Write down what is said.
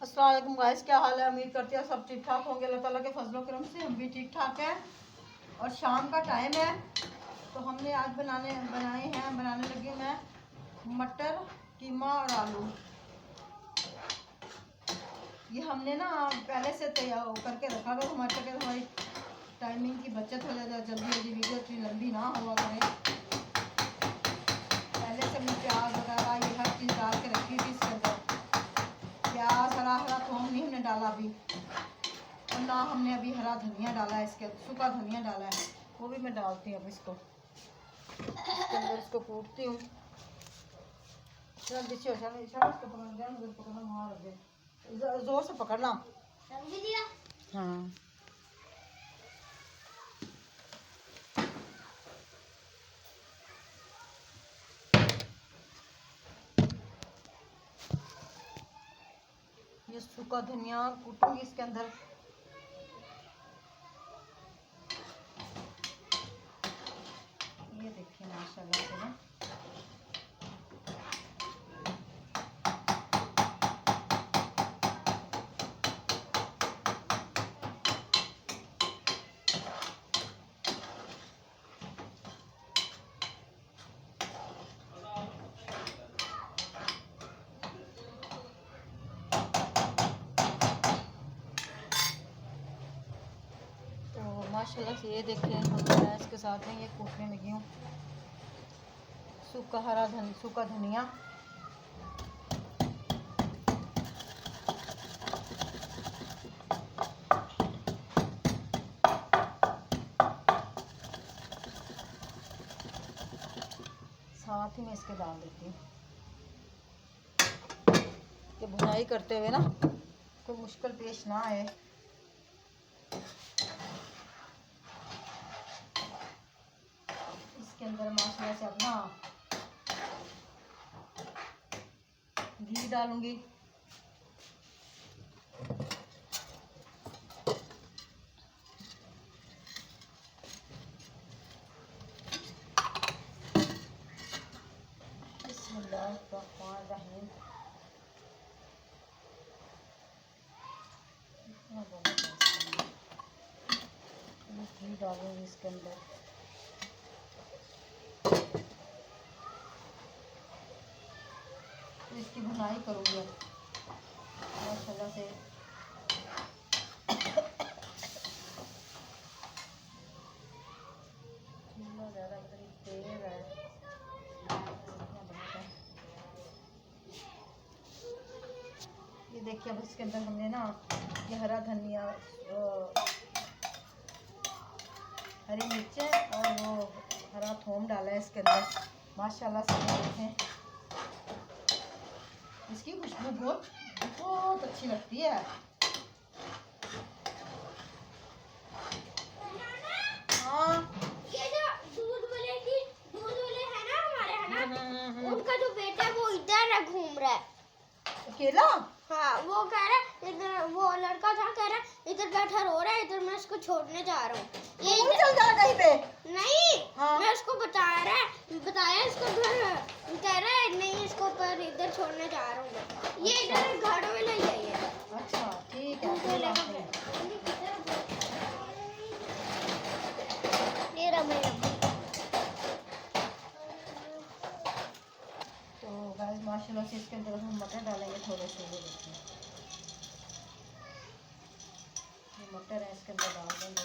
अस्सलाम वालेकुम गाइस, क्या हाल है। उम्मीद करती है सब ठीक ठाक होंगे। अल्लाह ताला के फजलो करम से हम भी ठीक ठाक हैं। और शाम का टाइम है तो हमने आज बनाने लगी मैं मटर कीमा और आलू। ये हमने ना पहले से तैयार करके रखा था टमाटर के, हमारी टाइमिंग की बचत हो जाए, जल्दी जल्दी वीडियो इतनी लंबी ना हुआ करे। पहले से मैं प्याज वगैरह ये हर चीज़ डाल के रखी थी इसके अंदर। प्याज हरा थोम नहीं हमने डाला अभी, और ना हमने अभी हरा धनिया डाला है, इसके सूखा धनिया डाला है, वो भी मैं डालती हूँ अब इसको इसके अंदर। इसको कूटती हूँ। जोर से पकड़ना। हाँ, ये सूखा धनिया कूटूंगी इसके अंदर। ये देखिए माशाल्लाह से ना माशाल्लाह से ये देखिए मैं इसके साथ में ये कूटने लगी हूँ सूखा धनिया। साथ ही मैं इसके डाल देती हूँ कि भुनाई करते हुए ना कोई मुश्किल पेश ना आए। इसके अंदर माशाल्लाह से अपना घी डालूंगी। बिस्मिल्लाहिर्रहमानिर्रहीम। घी डालूंगी इसके अंदर। तो इसकी भुनाई करूँगी अब माशाल्लाह से। चूल्हा ज़्यादा तेज है। ये देखिए अब इसके अंदर हमने ना ये हरा धनिया, हरी मिर्चें और वो हरा थोम डाला है इसके अंदर। माशाल्लाह से देखें इसकी खुशबू बहुत अच्छी लगती है। हाँ, ये जो दूध वाले है ना हमारे है ना, उनका जो बेटा वो इधर घूम रहा है अकेला। हाँ, वो कह रहा है इधर, वो लड़का था कह रहा है इधर बैठा रो रहा है, इधर मैं इसको छोड़ने जा रहा हूँ। ये चल जा कहीं पे। नहीं, हाँ। मैं उसको बताया इसको घर, कह रहा है नहीं इसको पर इधर छोड़ने जा रहा हूँ। ये इधर घर में ले जाइए। अच्छा ठीक है। तो गाइस माशाल्लाह से इसके अंदर हम मटर डालेंगे थोड़े से। ये देखिए ये मटर है, इसके अंदर डाल देंगे।